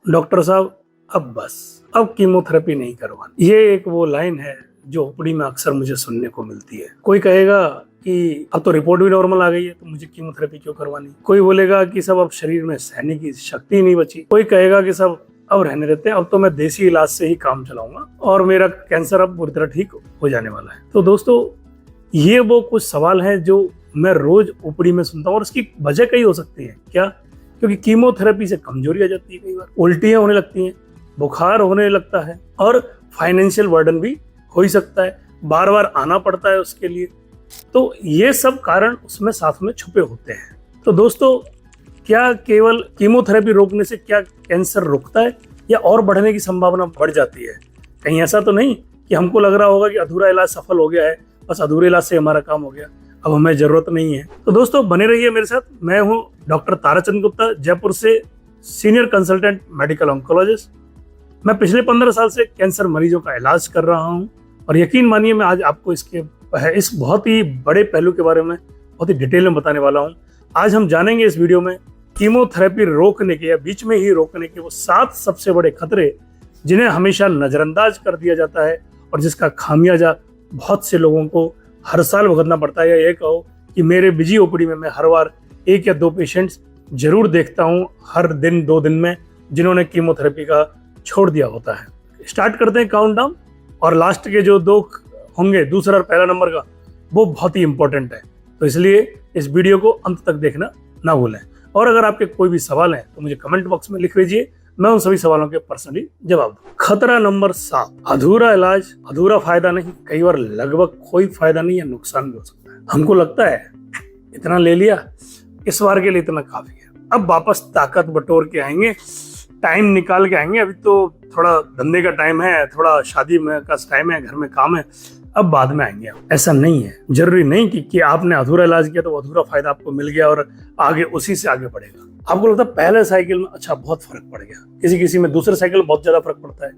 Doctor साहब अब बस, अब कीमोथेरेपी नहीं करवानी। ये एक वो लाइन है जो ओपीडी में अक्सर मुझे सुनने को मिलती है। कोई कहेगा कि अब तो रिपोर्ट भी नॉर्मल आ गई है तो मुझे कीमोथेरेपी क्यों करवानी। कोई बोलेगा कि सब अब शरीर में सहने की शक्ति नहीं बची। कोई कहेगा कि सब अब रहने देते हैं, अब तो मैं देसी इलाज से ही काम चलाऊंगा और मेरा कैंसर अब पूरी तरह ठीक हो जाने वाला है। तो दोस्तों, ये वो कुछ सवाल हैं जो मैं रोज ओपीडी में सुनता हूँ और इसकी वजह कई हो सकती है। क्या? क्योंकि कीमोथेरेपी से कमजोरी आ जाती है, कई बार उल्टियां होने लगती हैं, बुखार होने लगता है और फाइनेंशियल बर्डन भी हो ही सकता है, बार बार आना पड़ता है उसके लिए। तो ये सब कारण उसमें साथ में छुपे होते हैं। तो दोस्तों, क्या केवल कीमोथेरेपी रोकने से क्या कैंसर रुकता है या और बढ़ने की संभावना बढ़ जाती है? कहीं ऐसा तो नहीं कि हमको लग रहा होगा कि अधूरा इलाज सफल हो गया है, बस अधूरे इलाज से हमारा काम हो गया, अब हमें जरूरत नहीं है। तो दोस्तों, बने रहिए मेरे साथ। मैं हूं डॉक्टर ताराचंद गुप्ता, जयपुर से सीनियर कंसल्टेंट मेडिकल ऑन्कोलॉजिस्ट। मैं पिछले 15 साल से कैंसर मरीजों का इलाज कर रहा हूं और यकीन मानिए मैं आज आपको इस बहुत ही बड़े पहलू के बारे में बहुत ही डिटेल में बताने वाला हूं। आज हम जानेंगे इस वीडियो में कीमोथेरेपी रोकने के या बीच में ही रोकने के वो 7 सबसे बड़े खतरे जिन्हें हमेशा नजरअंदाज कर दिया जाता है और जिसका खामियाजा बहुत से लोगों को हर साल भुगतना पड़ता है। या ये कहो कि मेरे बिजी ओपीडी में मैं हर बार 1 या 2 पेशेंट्स जरूर देखता हूं हर दिन 2 दिन में जिन्होंने कीमोथेरेपी का छोड़ दिया होता है। स्टार्ट करते हैं काउंटडाउन और लास्ट के जो 2 होंगे, दूसरा और पहला नंबर का, वो बहुत ही इंपॉर्टेंट है। तो इसलिए इस वीडियो को अंत तक देखना ना भूलें। और अगर आपके कोई भी सवाल हैं तो मुझे कमेंट बॉक्स में लिख दीजिए, मैं उन सभी सवालों के पर्सनली जवाब दूं। खतरा नंबर 7, अधूरा इलाज, अधूरा फायदा नहीं, कई बार लगभग कोई फायदा नहीं या नुकसान भी हो सकता है। हमको लगता है इतना ले लिया, इस बार के लिए इतना काफी है, अब वापस ताकत बटोर के आएंगे, टाइम निकाल के आएंगे, अभी तो थोड़ा धंधे का टाइम है, थोड़ा शादी में का टाइम है, घर में काम है, अब बाद में आएंगे। ऐसा नहीं है। जरूरी नहीं कि आपने अधूरा इलाज किया तो अधूरा फायदा आपको मिल गया और आगे उसी से आगे बढ़ेगा। आपको लगता है पहले साइकिल में अच्छा बहुत फर्क पड़ गया, किसी में दूसरे साइकिल में बहुत ज्यादा फर्क पड़ता है,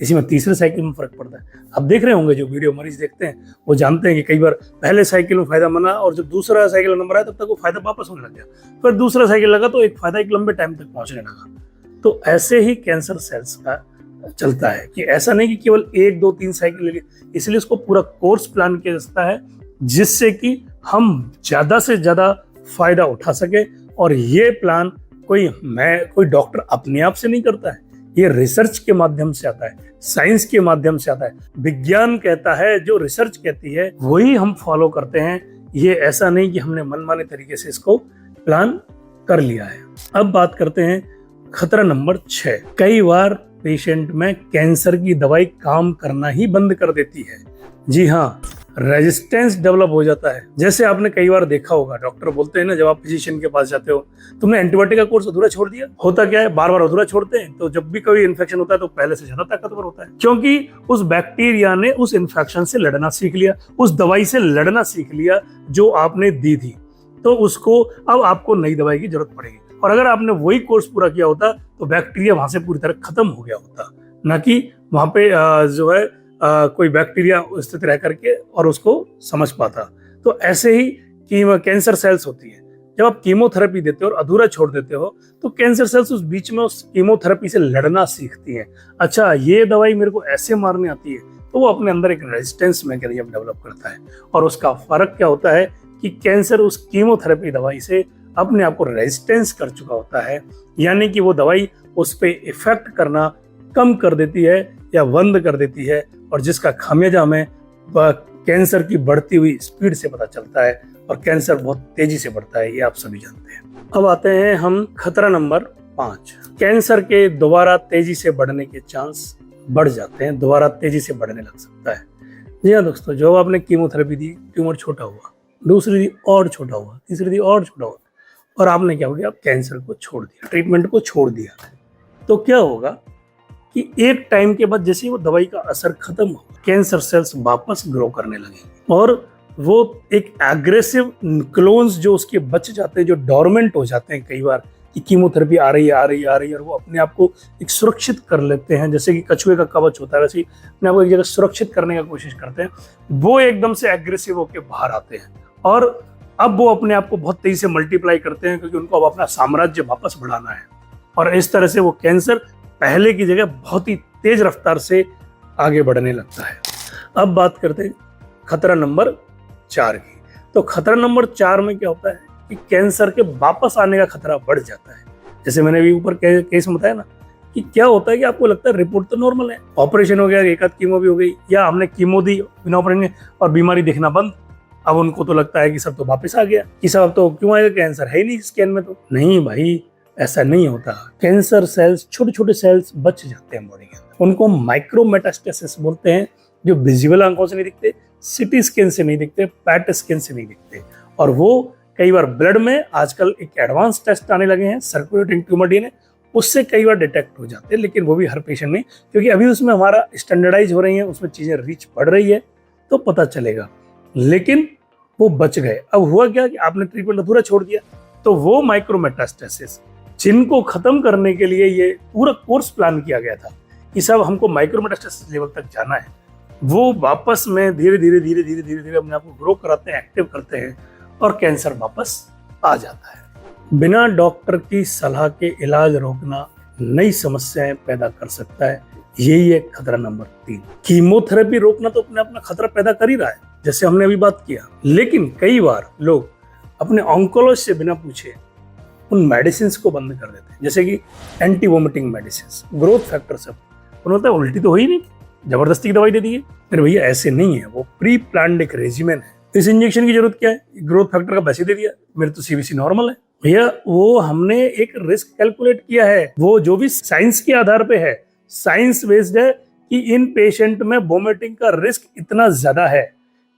किसी में तीसरे साइकिल में फर्क पड़ता है। आप देख रहे होंगे, जो वीडियो मरीज देखते हैं वो जानते हैं कि कई बार पहले साइकिल में फायदा मना और जब दूसरा साइकिल नंबर आया तब तक वो फायदा वापस होने लग गया, फिर दूसरा साइकिल लगा तो एक फायदा एक लंबे टाइम तक पहुंचने लगा। तो ऐसे ही कैंसर सेल्स का चलता है कि ऐसा नहीं कि केवल 1 2 3 साइकिल ले ली, इसलिए उसको पूरा कोर्स प्लान किया जाता है जिससे कि हम ज्यादा से ज्यादा फायदा उठा सके। और ये प्लान कोई डॉक्टर अपने आप से नहीं करता है, ये रिसर्च के माध्यम से आता है, साइंस के माध्यम से आता है, विज्ञान कहता है, जो रिसर्च कहती है वही हम फॉलो करते हैं। ये ऐसा नहीं कि हमने मनमाने तरीके से इसको प्लान कर लिया है। अब बात करते हैं खतरा नंबर 6। कई बार पेशेंट में कैंसर की दवाई काम करना ही बंद कर देती है। जी हाँ, रेजिस्टेंस डेवलप हो जाता है। जैसे आपने कई बार देखा होगा, डॉक्टर बोलते हैं ना, जब आप फिजिशियन के पास जाते हो, तुमने एंटीबायोटिक का कोर्स अधूरा छोड़ दिया। होता क्या है, बार बार अधूरा छोड़ते हैं तो जब भी कोई इन्फेक्शन होता है तो पहले से ज्यादा ताकतवर होता है, क्योंकि उस बैक्टीरिया ने उस इन्फेक्शन से लड़ना सीख लिया, उस दवाई से लड़ना सीख लिया जो आपने दी थी। तो उसको अब आपको नई दवाई की जरूरत पड़ेगी। और अगर आपने वही कोर्स पूरा किया होता तो बैक्टीरिया वहां से पूरी तरह खत्म हो गया होता, ना कि वहां पे जो है कोई बैक्टीरिया स्थित रह करके और उसको समझ पाता। तो ऐसे ही कैंसर सेल्स होती है। जब आप कीमोथेरेपी देते हो और अधूरा छोड़ देते हो तो कैंसर सेल्स उस बीच में उस कीमोथेरेपी से लड़ना सीखती हैं। अच्छा, ये दवाई मेरे को ऐसे मारने आती है, तो वो अपने अंदर एक रेजिस्टेंस मैकेनिज्म डेवलप करता है। और उसका फर्क क्या होता है कि कैंसर उस कीमोथेरेपी दवाई से अपने आप को रेजिस्टेंस कर चुका होता है, यानी कि वो दवाई उस पर इफेक्ट करना कम कर देती है या बंद कर देती है, और जिसका खामियाजा हमें कैंसर की बढ़ती हुई स्पीड से पता चलता है और कैंसर बहुत तेजी से बढ़ता है, ये आप सभी जानते हैं। अब आते हैं हम खतरा नंबर 5। कैंसर के दोबारा तेजी से बढ़ने के चांस बढ़ जाते हैं, दोबारा तेजी से बढ़ने लग सकता है। जी हाँ दोस्तों, जो आपने कीमोथेरेपी दी, ट्यूमर छोटा हुआ, दूसरी दी और छोटा हुआ, तीसरी दी और छोटा हुआ, और आपने क्या हो गया, आप कैंसर को छोड़ दिया, ट्रीटमेंट को छोड़ दिया। तो क्या होगा कि एक टाइम के बाद जैसे वो दवाई का असर खत्म हो, कैंसर सेल्स वापस ग्रो करने लगेंगे और वो एक एग्रेसिव क्लोन्स जो उसके बच जाते हैं, जो डोरमेंट हो जाते हैं कई बार कि कीमोथेरेपी आ रही है और वो अपने आप को एक सुरक्षित कर लेते हैं, जैसे कि कछुए का कवच होता है, वैसे ही अपने आप को एक जगह सुरक्षित करने की कोशिश करते हैं। वो एकदम से एग्रेसिव होकर बाहर आते हैं और अब वो अपने आप को बहुत तेजी से मल्टीप्लाई करते हैं, क्योंकि उनको अब अपना साम्राज्य वापस बढ़ाना है। और इस तरह से वो कैंसर पहले की जगह बहुत ही तेज रफ्तार से आगे बढ़ने लगता है। अब बात करते हैं खतरा नंबर 4 की। तो खतरा नंबर 4 में क्या होता है कि कैंसर के वापस आने का खतरा बढ़ जाता है। जैसे मैंने अभी ऊपर केस में बताया ना कि क्या होता है कि आपको लगता है रिपोर्ट तो नॉर्मल है, ऑपरेशन हो गया, एक आध कीमो भी हो गई, या हमने कीमो दी बिना ऑपरेशन और बीमारी दिखना बंद। अब उनको तो लगता है कि सब तो वापस आ गया, कि सब अब तो क्यों आएगा, कैंसर है ही नहीं स्कैन में। तो नहीं भाई, ऐसा नहीं होता। कैंसर सेल्स, छोटे छोटे सेल्स बच जाते हैं बॉडी के अंदर, उनको माइक्रोमेटास्टेसिस बोलते हैं, जो विजिबल आंखों से नहीं दिखते, सिटी स्कैन से नहीं दिखते, पैट स्कैन से नहीं दिखते। और वो कई बार ब्लड में आजकल एक एडवांस टेस्ट आने लगे हैं, सर्कुलेटिंग ट्यूमर डीएनए, उससे कई बार डिटेक्ट हो जाते हैं, लेकिन वो भी हर पेशेंट में, क्योंकि अभी उसमें हमारा स्टैंडर्डाइज हो रही है, उसमें चीजें रीच बढ़ रही है तो पता चलेगा। लेकिन वो बच गए। अब हुआ क्या कि आपने ट्रीटमेंट अधूरा छोड़ दिया, तो वो माइक्रोमेटास्टेसिस जिनको खत्म करने के लिए ये पूरा कोर्स प्लान किया गया था कि सब हमको माइक्रोमेटास्टेसिस लेवल तक जाना है, वो वापस में धीरे धीरे धीरे धीरे धीरे धीरे अपने आप को ग्रो कराते हैं, एक्टिव करते हैं और कैंसर वापस आ जाता है। बिना डॉक्टर की सलाह के इलाज रोकना नई समस्याएं पैदा कर सकता है। यही है खतरा नंबर 3। कीमोथेरेपी रोकना तो अपने अपना खतरा पैदा कर ही रहा है, जैसे हमने अभी बात किया, लेकिन कई बार लोग अपने ऑन्कोलॉजिस्ट से बिना पूछे उन मेडिसिन को बंद कर देते हैं, जैसे कि anti vomiting medicine, growth factor सब। उन्होंने उल्टी तो हो ही नहीं, जबरदस्ती की दवाई दे दी है। अरे भैया ऐसे नहीं है, वो प्री प्लान्ड एक रेजिमेन है। इस इंजेक्शन की जरूरत क्या है, ग्रोथ फैक्टर का वैसे दे दिया, मेरे तो सीबीसी नॉर्मल है। भैया वो हमने एक रिस्क कैलकुलेट किया है, वो जो भी साइंस के आधार पे है, साइंस बेस्ड है कि इन पेशेंट में वोमिटिंग का रिस्क इतना ज्यादा है,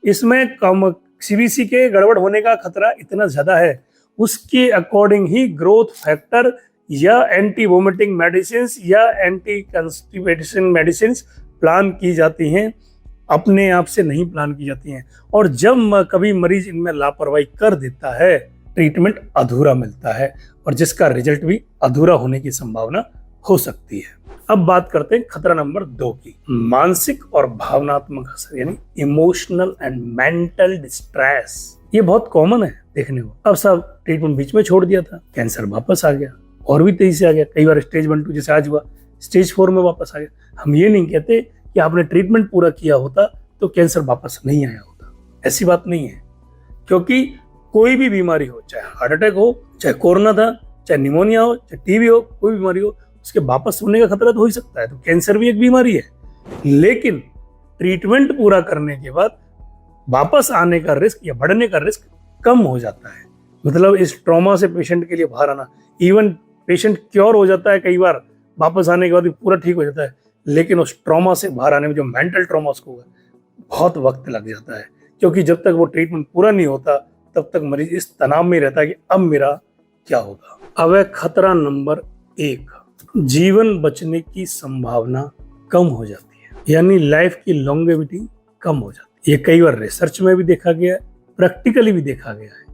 इसमें कम सीबीसी के गड़बड़ होने का खतरा इतना ज्यादा है, उसके अकॉर्डिंग ही ग्रोथ फैक्टर या एंटी वोमिटिंग मेडिसिन या एंटी कंस्टिपेशन मेडिसिन प्लान की जाती हैं, अपने आप से नहीं प्लान की जाती हैं। और जब कभी मरीज इनमें लापरवाही कर देता है, ट्रीटमेंट अधूरा मिलता है और जिसका रिजल्ट भी अधूरा होने की संभावना हो सकती है। अब बात करते हैं खतरा नंबर 2 की, मानसिक और भावनात्मक असर, यानी इमोशनल एंड मेंटल डिस्ट्रेस। ये बहुत कॉमन है देखने को। अब सब ट्रीटमेंट बीच में छोड़ दिया था, कैंसर वापस आ गया और भी तेजी से आ गया, कई बार स्टेज 1 2 जैसे आज हुआ, स्टेज 4 में वापस आ गया। हम ये नहीं कहते कि आपने ट्रीटमेंट पूरा किया होता तो कैंसर वापस नहीं आया होता, ऐसी बात नहीं है। क्योंकि कोई भी बीमारी हो, चाहे हार्ट अटैक हो, चाहे कोरोना था, चाहे निमोनिया हो, चाहे टीबी हो, कोई बीमारी हो, उसके वापस होने का खतरा तो हो ही सकता है। तो कैंसर भी एक बीमारी है, लेकिन ट्रीटमेंट पूरा करने के बाद वापस आने का रिस्क या बढ़ने का रिस्क कम हो जाता है। मतलब इस ट्रॉमा से पेशेंट के लिए बाहर आना, इवन पेशेंट क्योर हो जाता है कई बार, वापस आने के बाद भी पूरा ठीक हो जाता है, लेकिन उस ट्रॉमा से बाहर आने में, जो मेंटल ट्रॉमा उसको हुआ, बहुत वक्त लग जाता है। क्योंकि जब तक वो ट्रीटमेंट पूरा नहीं होता तब तक मरीज इस तनाव में रहता है कि अब मेरा क्या होगा। अब है खतरा नंबर 1, जीवन बचने की संभावना कम हो जाती है, यानी लाइफ की लॉन्गेविटी कम हो जाती है। ये कई बार रिसर्च में भी देखा गया है, प्रैक्टिकली भी देखा गया है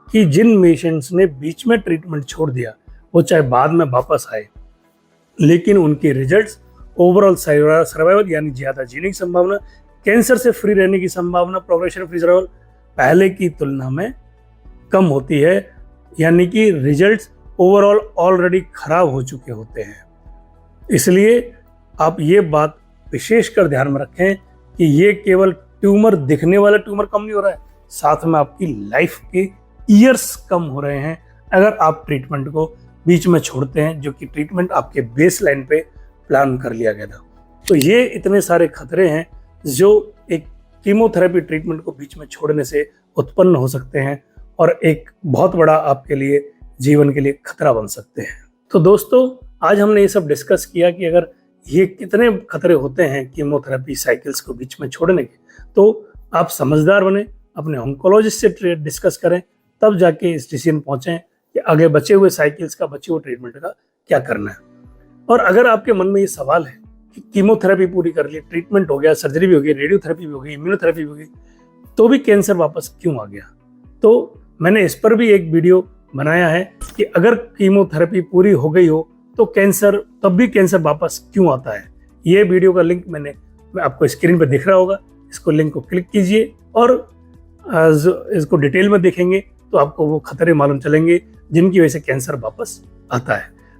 कि जिन पेशेंट्स ने बीच में ट्रीटमेंट छोड़ दिया, वो चाहे बाद में वापस आए, लेकिन उनके रिजल्ट्स ओवरऑल सर्वाइवल, यानी ज्यादा जीने की संभावना, कैंसर से फ्री रहने की संभावना, प्रोग्रेशन फ्री सर्वाइवल पहले की तुलना में कम होती है। यानी कि रिजल्ट्स ओवरऑल ऑलरेडी खराब हो चुके होते हैं। इसलिए आप ये बात विशेषकर ध्यान में रखें कि ये केवल ट्यूमर, दिखने वाला ट्यूमर कम नहीं हो रहा है, साथ में आपकी लाइफ के ईयर्स कम हो रहे हैं अगर आप ट्रीटमेंट को बीच में छोड़ते हैं, जो कि ट्रीटमेंट आपके बेस लाइन पे प्लान कर लिया गया था। तो ये इतने सारे खतरे हैं जो एक कीमोथेरेपी ट्रीटमेंट को बीच में छोड़ने से उत्पन्न हो सकते हैं और एक बहुत बड़ा आपके लिए जीवन के लिए खतरा बन सकते हैं। तो दोस्तों, आज हमने ये सब डिस्कस किया कि अगर ये कितने खतरे होते हैं कीमोथेरेपी साइकिल्स को बीच में छोड़ने के, तो आप समझदार बने, अपने ऑन्कोलॉजिस्ट से डिस्कस करें, तब जाके इस डिसीजन पहुंचें कि आगे बचे हुए साइकिल्स का, बचे हुए ट्रीटमेंट का क्या करना है। और अगर आपके मन में ये सवाल है कि कीमोथेरेपी पूरी कर ली, ट्रीटमेंट हो गया, सर्जरी भी हो गई, रेडियोथेरेपी भी हो गई, इम्यूनोथेरेपी भी हो गई, तो भी कैंसर वापस क्यों आ गया, तो मैंने इस पर भी एक वीडियो बनाया है कि अगर कीमोथेरेपी पूरी हो गई हो तो कैंसर, तब भी कैंसर वापस क्यों आता है। ये वीडियो का लिंक मैं आपको स्क्रीन पर दिख रहा होगा, इसको लिंक को क्लिक कीजिए और इसको डिटेल में देखेंगे तो आपको वो खतरे मालूम चलेंगे जिनकी वजह से कैंसर वापस आता है।